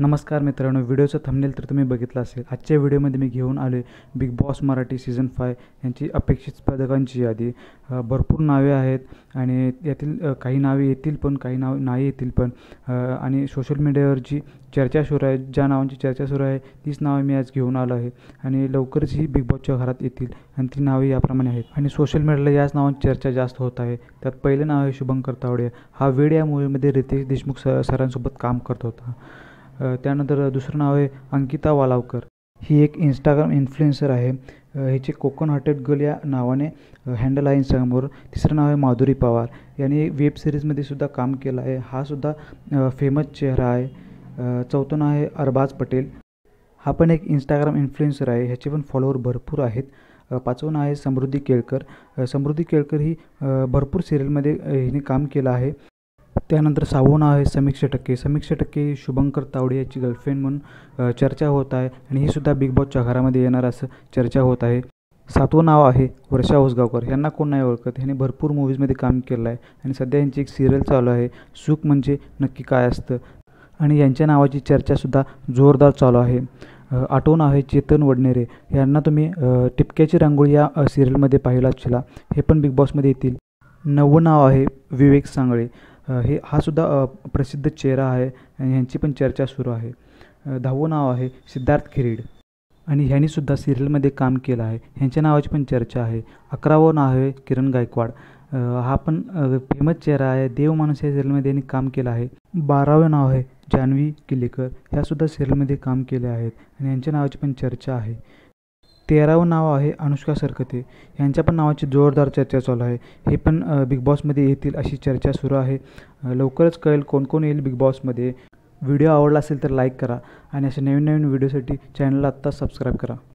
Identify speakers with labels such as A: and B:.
A: नमस्कार मित्रांनो, व्हिडिओचं थंबनेल तर तुम्ही बघितलं असेल। आजच्या व्हिडिओमध्ये मी घेऊन आले बिग बॉस मराठी सीझन 5 यांची अपेक्षित स्पर्धकांची यादी। भरपूर नावे आहेत आणि यातील काही नावे येतील पण काही नावे नाही येतील पण आणि सोशल मीडियावरची चर्चा सुरू आहे, ज्या नावांची चर्चा सुरू आहे तीच नावे मी आज घेऊन आलो आहे आणि लवकरच ही बिग बॉसच्या घरात येतील आणि ती नावे याप्रमाणे आहेत आणि सोशल मीडियाला याच नावांची चर्चा जास्त होत आहे। त्यात पहिले नाव आहे शुभंकर तावडे। हा वेड या मूवीमध्ये रितेश देशमुख सरांसोबत काम करत होता। त्यानंतर दुसरं नाव आहे अंकिता वालावकर। ही एक इंस्टाग्राम इन्फ्लुएन्सर आहे। हिचे कोकण हार्टेड गर्ल या नावाने हँडल आहे इंस्टाग्रामवर। तिसरं नाव आहे माधुरी पवार। याने वेब सिरीजमध्ये सुद्धा काम केलं आहे, हा सुद्धा फेमस चेहरा आहे। चौथं नाव आहे अरबाज पटेल। हा पण एक इंस्टाग्राम इन्फ्लुएन्सर आहे, ह्याचे पण फॉलोअर भरपूर आहेत। पाचवं नाव आहे समृद्धी केळकर। समृद्धी केळकर ही भरपूर सिरियलमध्ये हिने काम केलं आहे। त्यानंतर सहावं नाव आहे समीक्षा टक्के। समीक्षा टक्के ही शुभंकर तावडे याची गर्लफ्रेंड म्हणून चर्चा होत आहे आणि ही सुद्धा बिग बॉसच्या घरामध्ये येणार असं चर्चा होत आहे। सातवं नाव आहे वर्षा उसगावकर। यांना कोण नाही ओळखत, ह्यांनी भरपूर मूवीजमध्ये काम केलं आहे आणि सध्या यांची एक सिरियल चालू आहे, सुख म्हणजे नक्की काय असतं, आणि यांच्या नावाची चर्चासुद्धा जोरदार चालू आहे। आठवं नाव आहे चेतन वडनेरे। यांना तुम्ही टिपक्याची रांगोळी या सिरियलमध्ये पाहिलं असेल, हे पण बिग बॉसमध्ये येतील। नववं नाव आहे विवेक सांगळे। हा सुद्धा प्रसिद्ध चेहरा आहे आणि ह्यांची पण चर्चा सुरू आहे। 10वं नाव आहे सिद्धार्थ खिरीड आणि ह्यांनीसुद्धा सिरियलमध्ये काम केलं आहे, ह्यांच्या नावाची पण चर्चा आहे। 11वं नाव आहे किरण गायकवाड। हा पण फेमस चेहरा आहे, देव माणूस या सिरियलमध्ये यांनी काम केलं आहे। 12वं नाव आहे जान्हवी किल्लेकर। ह्यासुद्धा सिरियलमध्ये काम केले आहेत आणि यांच्या नावाची पण चर्चा आहे। 13वं नाव आहे अनुष्का सरकते। यांच्या पण नावाची जोरदार चर्चा चालू आहे, हे पण बिग बॉसमध्ये येतील अशी चर्चा सुरू आहे। लवकरच कळेल कोण कोण येईल बिग बॉसमध्ये। व्हिडिओ आवडला असेल तर लाईक करा आणि अशा नवीन नवीन व्हिडिओसाठी चॅनलला आत्ताच सबस्क्राईब करा।